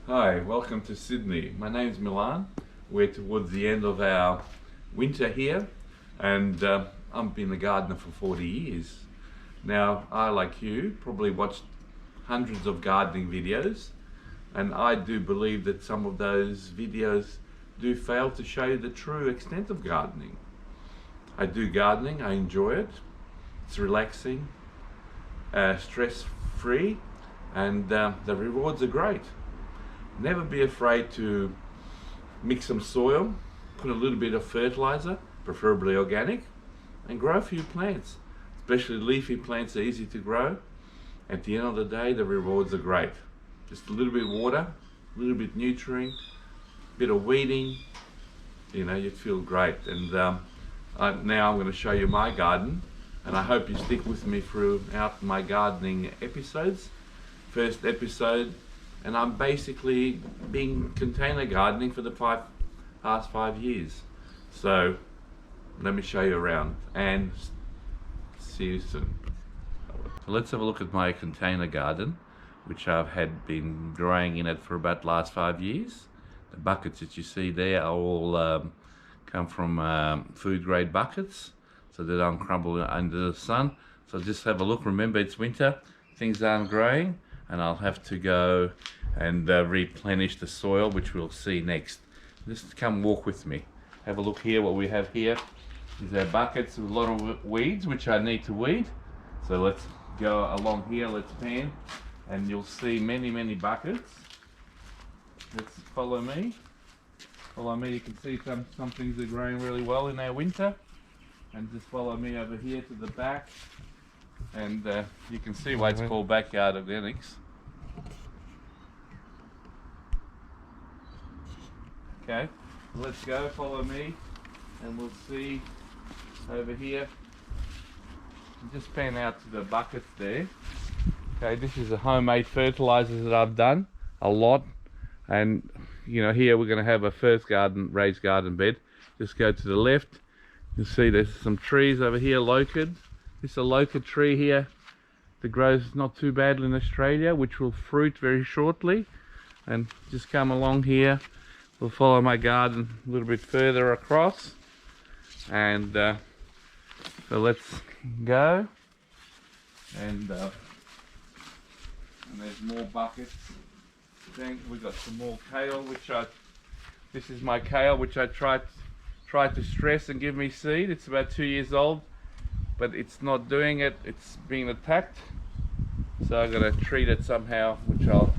Hi, welcome to Sydney. My name's Milan. We're towards the end of our winter here, and I've been a gardener for 40 years. Now, I, like you, probably watched hundreds of gardening videos, and I do believe that some of those videos do fail to show you the true extent of gardening. I do gardening, I enjoy it, it's relaxing, stress-free, and the rewards are great. Never be afraid to mix some soil, put a little bit of fertilizer, preferably organic, and grow a few plants. Especially leafy plants are easy to grow. At the end of the day, the rewards are great. Just a little bit of water, a little bit nurturing, a bit of weeding, you'd feel great. And now I'm going to show you my garden, and I hope you stick with me throughout my gardening episodes. First episode, and I'm basically been container gardening for the past 5 years. So let me show you around and see you soon. So let's have a look at my container garden, which I've been growing in it for about the last 5 years. The buckets that you see there are all come from food grade buckets, so they don't crumble under the sun. So just have a look. Remember, it's winter, things aren't growing, and I'll have to go and replenish the soil, which we'll see next. Just come walk with me. Have a look here. What we have here is our buckets with a lot of weeds, which I need to weed. So let's go along here, let's pan, and you'll see many buckets. Let's follow me. Follow me. You can see some things are growing really well in our winter. And just follow me over here to the back. And you can see why it's called backyard organics. Okay, let's go, follow me, and we'll see over here. Just pan out to the buckets there. Okay, this is a homemade fertilizer that I've done a lot. And here we're going to have a first raised garden bed. Just go to the left. You'll see there's some trees over here, locust. This is a locust tree here that grows not too badly in Australia, which will fruit very shortly. And just come along here. We'll follow my garden a little bit further across. And so let's go. And there's more buckets. Then we've got some more kale, this is my kale, which I tried to stress and give me seed. It's about 2 years old, but it's not doing it. It's being attacked. So I'm going to treat it somehow, which I'll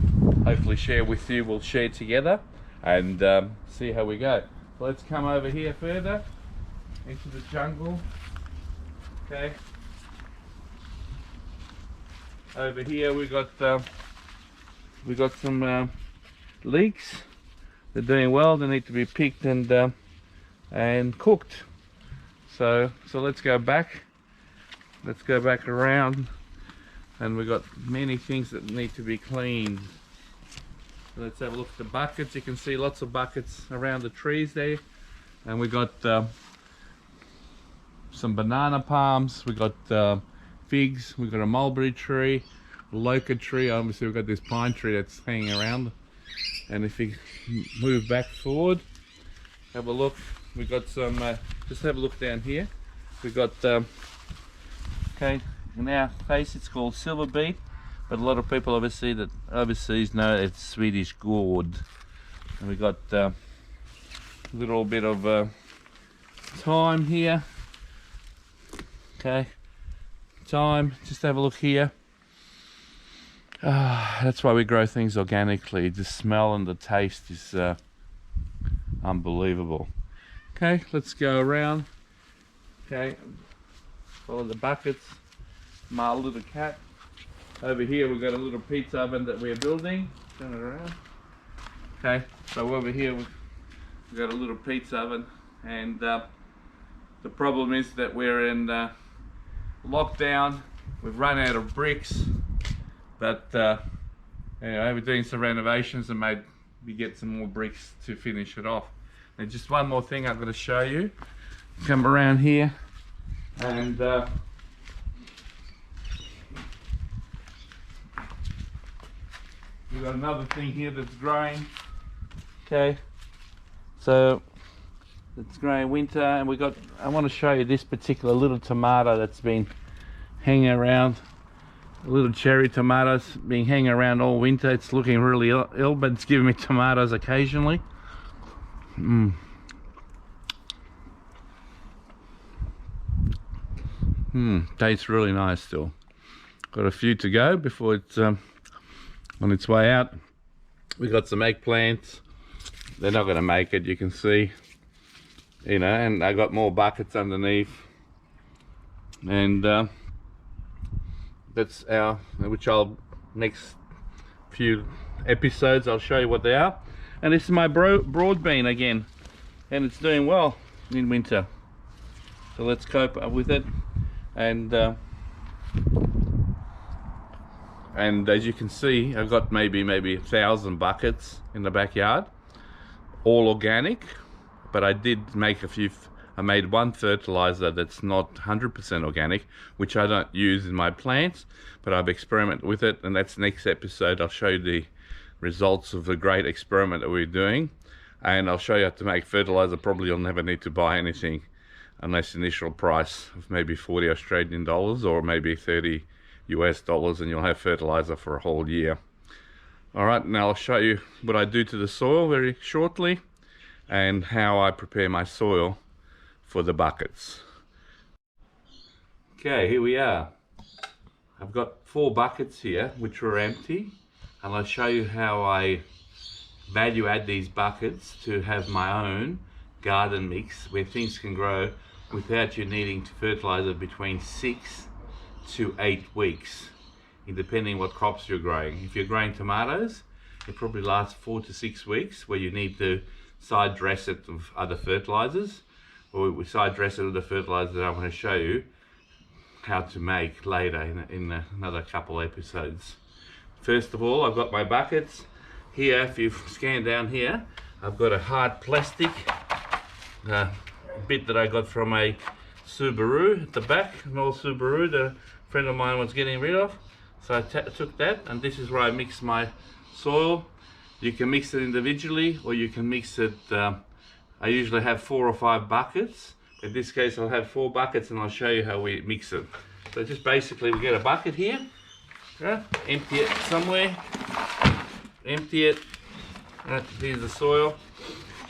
hopefully share with you. We'll share together and see how we go. So let's come over here further into the jungle. Okay. Over here we got some leeks. They're doing well. They need to be picked and cooked. So let's go back. Let's go back around, and we've got many things that need to be cleaned. So let's have a look at the buckets. You can see lots of buckets around the trees there, and we got some banana palms. We got figs. We got a mulberry tree, a locust tree. Obviously, we've got this pine tree that's hanging around. And if you move back forward, have a look. We got some. Just have a look down here. We got. Okay, in our case, it's called silver beet. But a lot of people obviously that overseas know it's Swedish gourd. And we got a little bit of thyme here. Okay, thyme. Just have a look here. That's why we grow things organically. The smell and the taste is unbelievable. Okay, let's go around. Okay, follow the buckets. My little cat. Over here we've got a little pizza oven that we're building. Turn it around. Okay, so over here we've got a little pizza oven, and the problem is that we're in lockdown. We've run out of bricks, but anyway, we're doing some renovations and maybe get some more bricks to finish it off. And just one more thing I'm going to show you. Come around here and we've got another thing here that's growing. Okay, so it's growing winter, and I want to show you this particular little tomato that's been hanging around. A little cherry tomatoes been hanging around all winter. It's looking really ill, but it's giving me tomatoes occasionally. Tastes really nice still. Got a few to go before it's on its way out. We got some eggplants. They're not going to make it, you can see, you know, and I got more buckets underneath, and that's which I'll next few episodes I'll show you what they are. And this is my broad bean again, and it's doing well in winter, so let's cope with it. And as you can see, I've got maybe 1,000 buckets in the backyard, all organic, but I did make I made one fertilizer that's not 100% organic, which I don't use in my plants, but I've experimented with it, and that's next episode. I'll show you the results of the great experiment that we're doing, and I'll show you how to make fertilizer. Probably you'll never need to buy anything unless initial price of maybe 40 Australian dollars or maybe 30 US dollars, and you'll have fertilizer for a whole year. All right, now I'll show you what I do to the soil very shortly, and how I prepare my soil for the buckets. Okay, here we are. I've got 4 buckets here which were empty, and I'll show you how I value add these buckets to have my own garden mix where things can grow without you needing to fertilize it between 6 to 8 weeks, depending what crops you're growing. If you're growing tomatoes, it probably lasts 4 to 6 weeks, where you need to side dress it with other fertilizers, or we side dress it with the fertilizer that I'm going to show you how to make later in another couple episodes. First of all, I've got my buckets here. If you scan down here, I've got a hard plastic bit that I got from a Subaru at the back, an old Subaru that a friend of mine was getting rid of. So I took that, and this is where I mix my soil. You can mix it individually, or you can mix it, I usually have 4 or 5 buckets. In this case I'll have 4 buckets, and I'll show you how we mix it. So just basically we get a bucket here, empty it somewhere, empty it, here's the soil.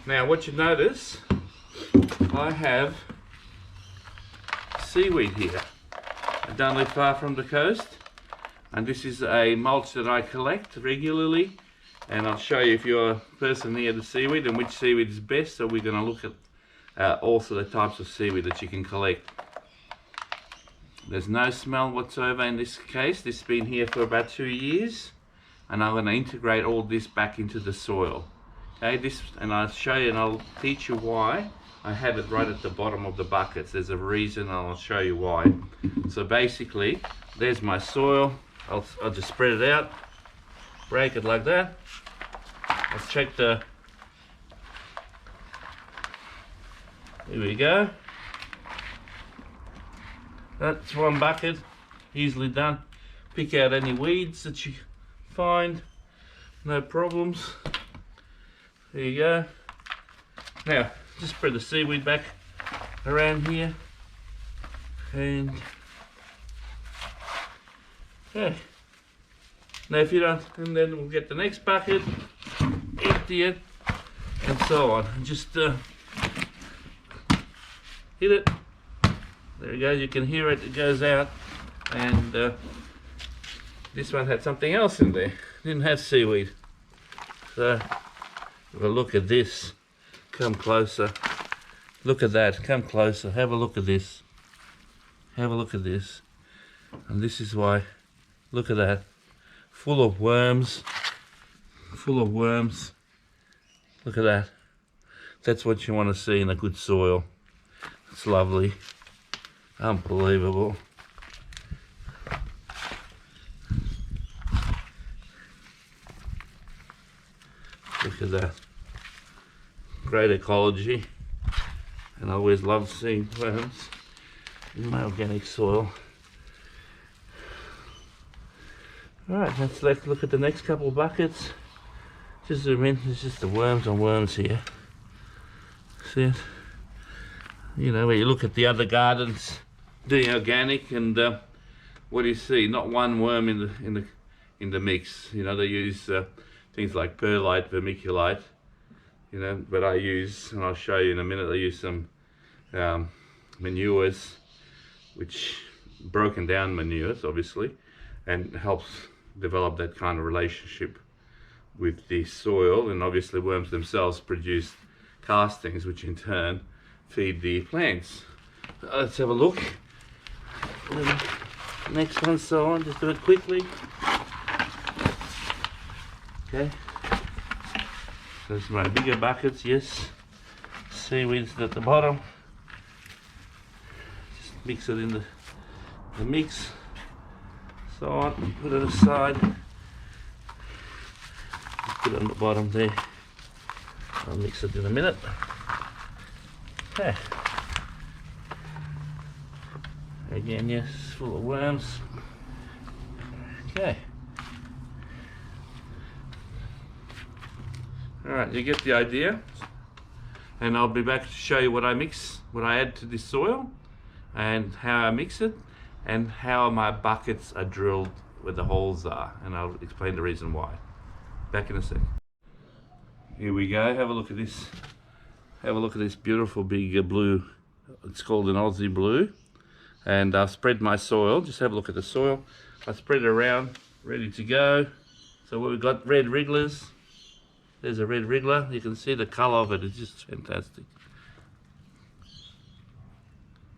Now what you notice, I have seaweed here. I don't live far from the coast, and this is a mulch that I collect regularly, and I'll show you, if you're a person near the seaweed, and which seaweed is best. So we're going to look at also the types of seaweed that you can collect. There's no smell whatsoever in this case. This has been here for about 2 years, and I'm going to integrate all this back into the soil. Okay, and I'll show you, and I'll teach you why I have it right at the bottom of the buckets. There's a reason, and I'll show you why. So basically, there's my soil. I'll just spread it out, break it like that. Let's check here we go. That's one bucket, easily done. Pick out any weeds that you find, no problems. There you go. Now, just spread the seaweed back around here, and okay. Now if you don't, and then we'll get the next bucket, empty it, and so on. And just hit it. There you go, you can hear it, it goes out. And this one had something else in there, didn't have seaweed. So, well, look at this, come closer. Look at that, come closer, have a look at this. Have a look at this. And this is why, look at that. Full of worms, full of worms. Look at that. That's what you want to see in a good soil. It's lovely, unbelievable. Look at that. Great ecology, and I always love seeing worms in my organic soil. Alright, let's look at the next couple of buckets. Just zoom in, there's just the worms on worms here. See it? You know, where you look at the other gardens doing organic, and what do you see? Not one worm in the mix. You know, they use things like perlite, vermiculite. You know, but I use, and I'll show you in a minute, I use some manures, which broken down manures, obviously, and helps develop that kind of relationship with the soil. And obviously worms themselves produce castings, which in turn feed the plants. Let's have a look. Next one, so on, just do it quickly. Okay. There's my bigger buckets, yes. Seaweeds at the bottom. Just mix it in the mix. So on, put it aside. Put it on the bottom there. I'll mix it in a minute. Okay. Again, yes, full of worms. Okay. Alright, you get the idea. And I'll be back to show you what I mix, what I add to this soil, and how I mix it, and how my buckets are drilled where the holes are. And I'll explain the reason why. Back in a sec. Here we go, have a look at this. Have a look at this beautiful big blue. It's called an Aussie Blue. And I've spread my soil. Just have a look at the soil. I spread it around, ready to go. So we've got red wrigglers. There's a red wriggler. You can see the color of it is just fantastic.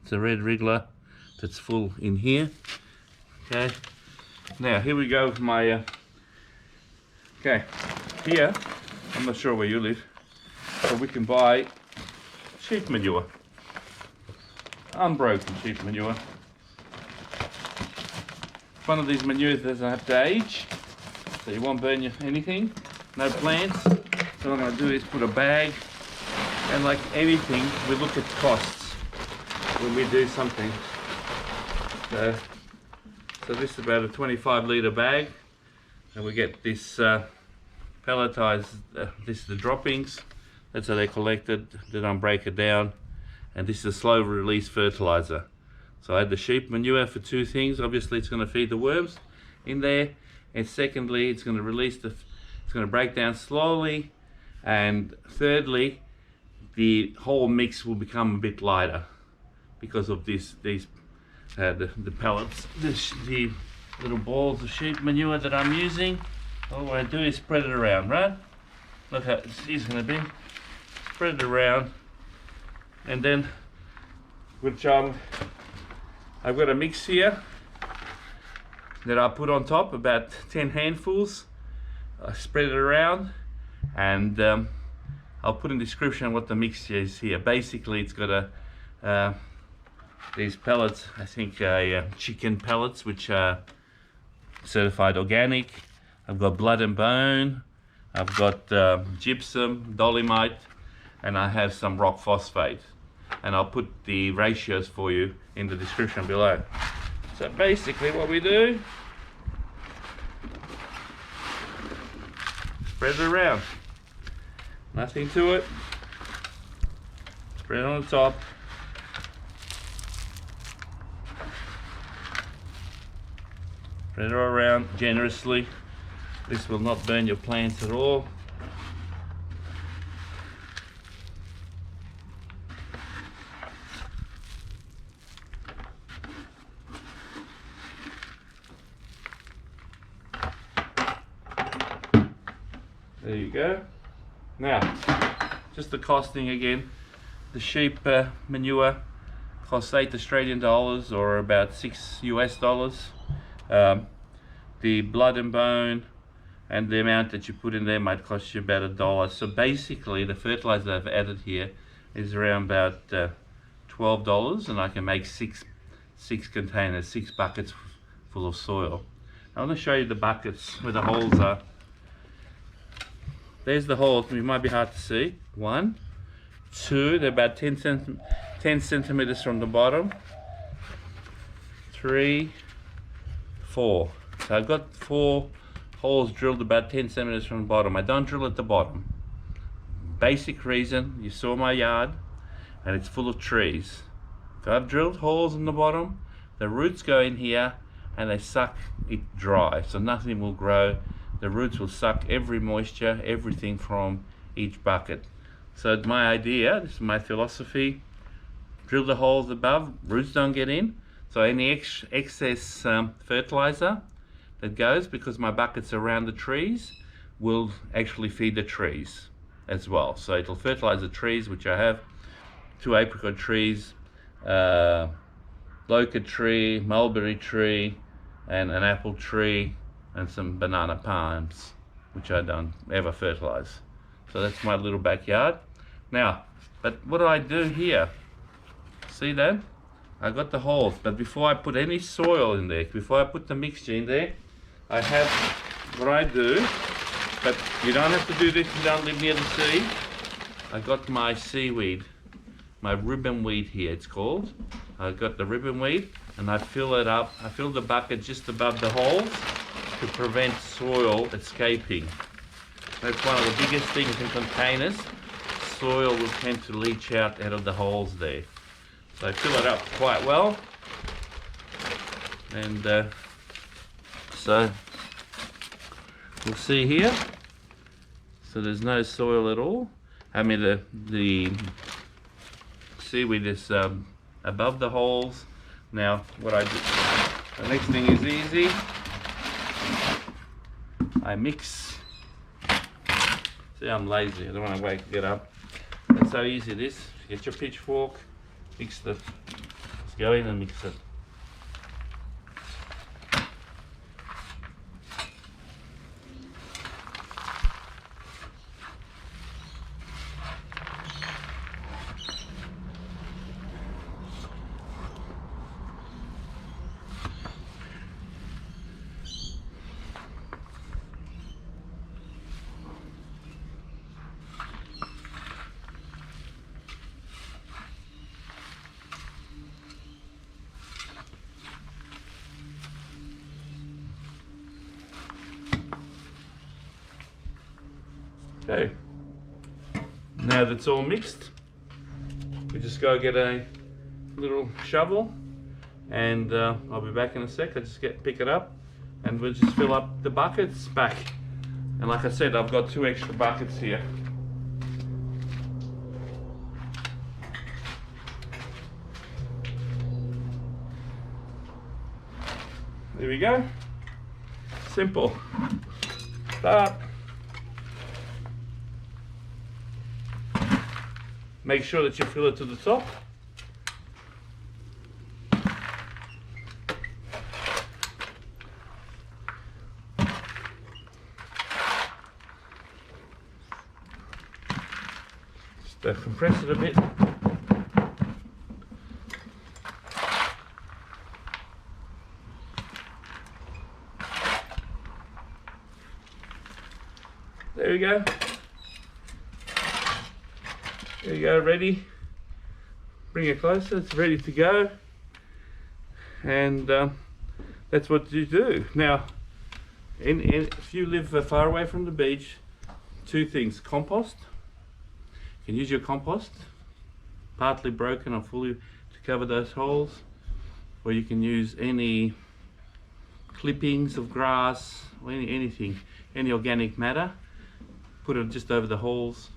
It's a red wriggler that's full in here. Okay. Now here we go with my. Okay. Here, I'm not sure where you live, but we can buy sheep manure. Unbroken sheep manure. One of these manures doesn't have to age, so you won't burn anything. No plants. So what I'm going to do is put a bag, and like anything, we look at costs when we do something. So this is about a 25 litre bag, and we get this pelletized. This is the droppings. That's how they're collected. Then I break it down, and this is a slow release fertilizer. So I add the sheep manure for two things. Obviously, it's going to feed the worms in there, and secondly, it's going to release it's going to break down slowly, and thirdly, the whole mix will become a bit lighter because of the pellets, the little balls of sheep manure that I'm using. All I do is spread it around, right? Look how it's going to be. Spread it around, and then which I've got a mix here that I put on top, about 10 handfuls. I spread it around, and I'll put in the description what the mix is here. Basically, it's got these pellets, I think chicken pellets, which are certified organic. I've got blood and bone, I've got gypsum, dolomite, and I have some rock phosphate. And I'll put the ratios for you in the description below. So basically what we do, spread it around. Nothing to it. Spread it on the top. Spread it all around generously. This will not burn your plants at all. There you go. Now, just the costing again. The sheep manure costs $8 or about $6 US. The blood and bone and the amount that you put in there might cost you about $1. So basically, the fertilizer I've added here is around about $12, and I can make six containers, 6 buckets full of soil. I want to show you the buckets where the holes are. There's the holes. It might be hard to see. 1, 2. They're about 10 centimeters from the bottom. 3, 4. So I've got 4 holes drilled about 10 centimeters from the bottom. I don't drill at the bottom. Basic reason, you saw my yard and it's full of trees. So I've drilled holes in the bottom, the roots go in here and they suck it dry, so nothing will grow. The roots will suck every moisture, everything from each bucket. So my idea, this is my philosophy, drill the holes above, roots don't get in, so any excess fertilizer that goes, because my bucket's around the trees, will actually feed the trees as well. So it'll fertilize the trees, which I have 2 apricot trees, loca tree, mulberry tree, and an apple tree, and some banana palms, which I don't ever fertilize. So that's my little backyard. Now, but what do I do here? See that? I got the holes, but before I put any soil in there, before I put the mixture in there, I have what I do, but you don't have to do this if you don't live near the sea. I got my seaweed, my ribbon weed here it's called. I got the ribbon weed and I fill it up. I fill the bucket just above the holes to prevent soil escaping. That's one of the biggest things in containers. Soil will tend to leach out of the holes there. So I fill it up quite well. And so you'll see here, so there's no soil at all. I mean the seaweed is above the holes. Now what I do, the next thing is easy. I mix. See, I'm lazy, I don't want to get up. That's how easy it is. Get your pitchfork, mix the, let's go in and mix it. Okay, now that's all mixed, we just go get a little shovel and I'll be back in a sec. I just pick it up and we'll just fill up the buckets back. And like I said, I've got 2 extra buckets here. There we go. Simple. Start. Make sure that you fill it to the top. Just compress it a bit. There we go. There you go, ready. Bring it closer, it's ready to go. And that's what you do. Now, if you live far away from the beach, 2 things. Compost. You can use your compost, partly broken or fully, to cover those holes. Or you can use any clippings of grass, or anything, any organic matter. Put it just over the holes.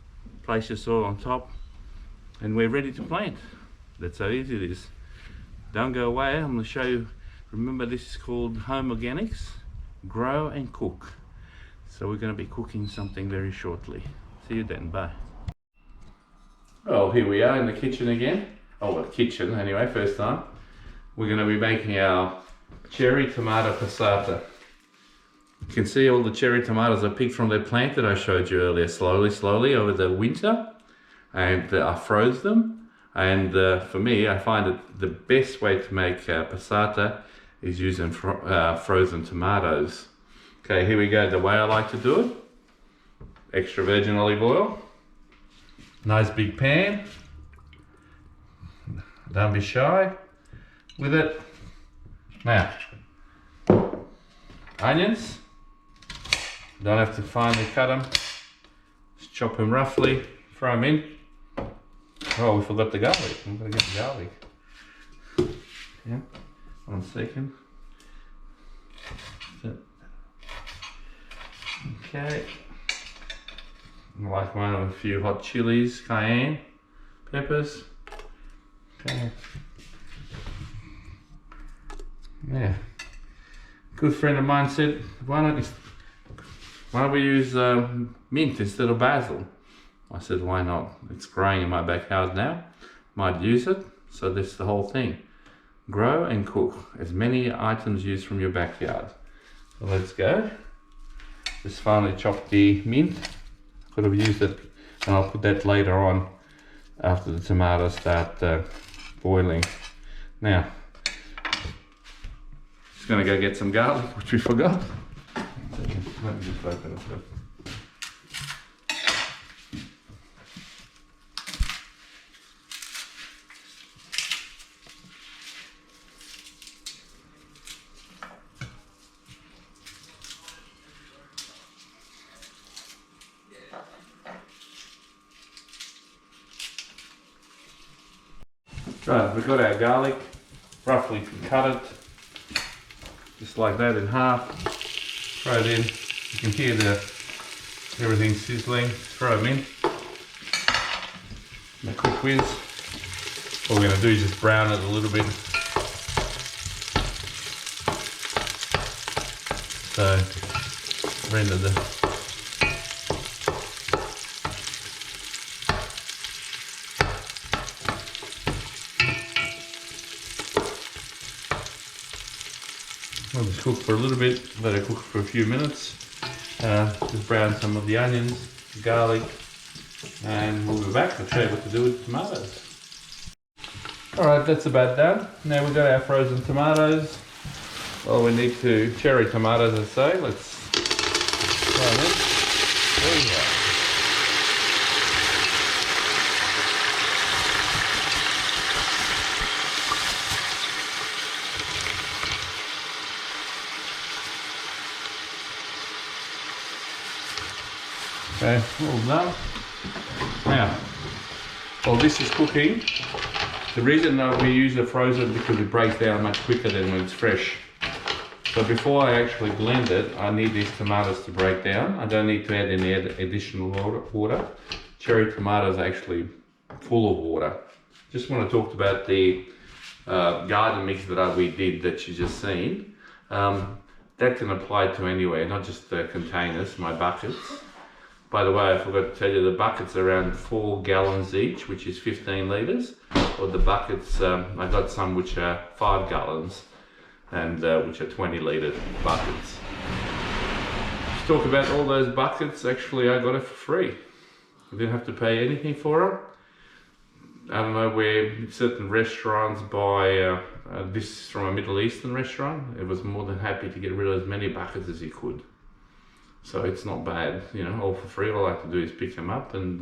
Place your soil on top and we're ready to plant. That's how easy it is. Don't go away, I'm going to show you. Remember, this is called home organics, grow and cook. So we're going to be cooking something very shortly. See you then, bye. Well, here we are in the kitchen again. Oh, well, kitchen anyway, first time. We're going to be making our cherry tomato passata. You can see all the cherry tomatoes I picked from that plant that I showed you earlier, slowly over the winter, and I froze them. And for me, I find that the best way to make passata is using frozen tomatoes. Okay, here we go, the way I like to do it. Extra virgin olive oil, nice big pan. Don't be shy with it. Now, onions. Don't have to finely cut them. Just chop them roughly, throw them in. Oh, we forgot the garlic. I'm gonna get the garlic. Yeah, 1 second. Okay. I like one with a few hot chilies, cayenne, peppers. Okay. Yeah. Good friend of mine said, why don't we use mint instead of basil? I said, why not? It's growing in my backyard now. Might use it. So that's the whole thing. Grow and cook as many items used from your backyard. So let's go. Just finally chop the mint. Could have used it, and I'll put that later on after the tomatoes start boiling. Now, just gonna go get some garlic, which we forgot. Let me just open it up. Right, we've got our garlic, roughly cut it, just like that in half, throw it in, you can hear everything sizzling, throw them in, and a quick whiz. What we're going to do is just brown it a little bit, so render the I'll just cook for a little bit, let it cook for a few minutes. Just brown some of the onions, the garlic, and we'll be back. I'll show you what to do with the tomatoes. Alright, that's about done. Now we've got our frozen tomatoes. Well, we need to cherry tomatoes, I say. Let's try them. There we go. Okay, all done. Now, while this is cooking, the reason we use the frozen because it breaks down much quicker than when it's fresh. So before I actually blend it, I need these tomatoes to break down. I don't need to add any additional water. Cherry tomatoes are actually full of water. Just want to talk about the garden mix that we did that you just seen. That can apply to anywhere, not just the containers, my buckets. By the way, I forgot to tell you the buckets are around 4 gallons each, which is 15 litres. Or the buckets, I got some which are 5 gallons and which are 20 litre buckets. To talk about all those buckets, actually I got it for free. I didn't have to pay anything for them. I don't know where certain restaurants buy, this is from a Middle Eastern restaurant. It was more than happy to get rid of as many buckets as he could. So it's not bad, you know, all for free. All I have to do is pick them up, and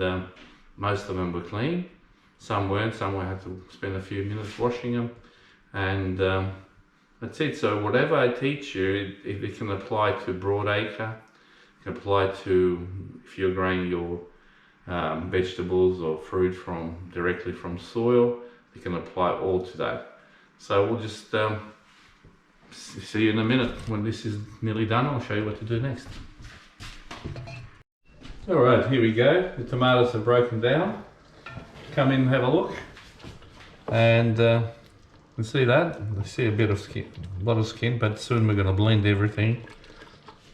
most of them were clean. Some weren't, some I had to spend a few minutes washing them, and that's it. So whatever I teach you, it can apply to broadacre, it can apply to if you're growing your vegetables or fruit directly from soil, it can apply all to that. So we'll just see you in a minute. When this is nearly done, I'll show you what to do next. Alright, here we go. The tomatoes have broken down. Come in and have a look. And you can see that. I see a bit of skin, a lot of skin, but soon we're going to blend everything.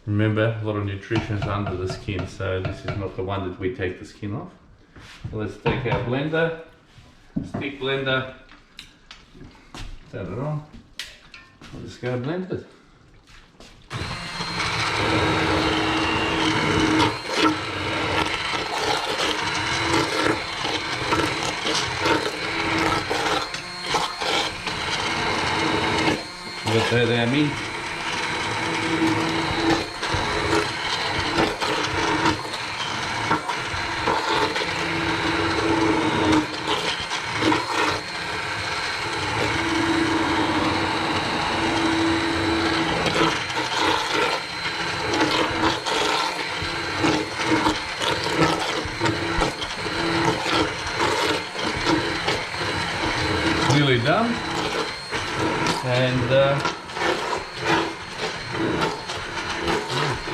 Remember, a lot of nutrition is under the skin, so this is not the one that we take the skin off. So let's take our blender, stick blender, turn it on. I'll just go blend it. Got that meat.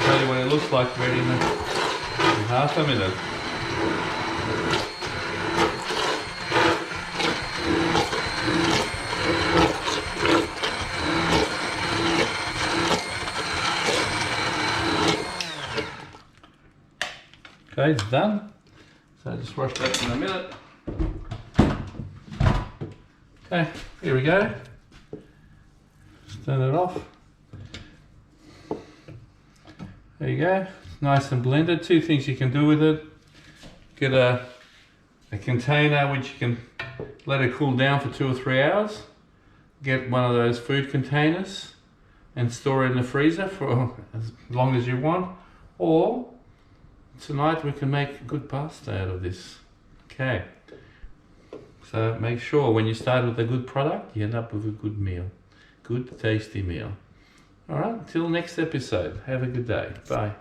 Tell you what it looks like ready in half a minute. Okay, it's done. So just wash that in a minute. Okay, here we go. Just turn it off. There you go. Nice and blended. Two things you can do with it. Get a container which you can let it cool down for 2 or 3 hours. Get one of those food containers and store it in the freezer for as long as you want. Or tonight we can make good pasta out of this. Okay. So make sure when you start with a good product, you end up with a good meal. Good, tasty meal. Alright, until next episode. Have a good day. Bye.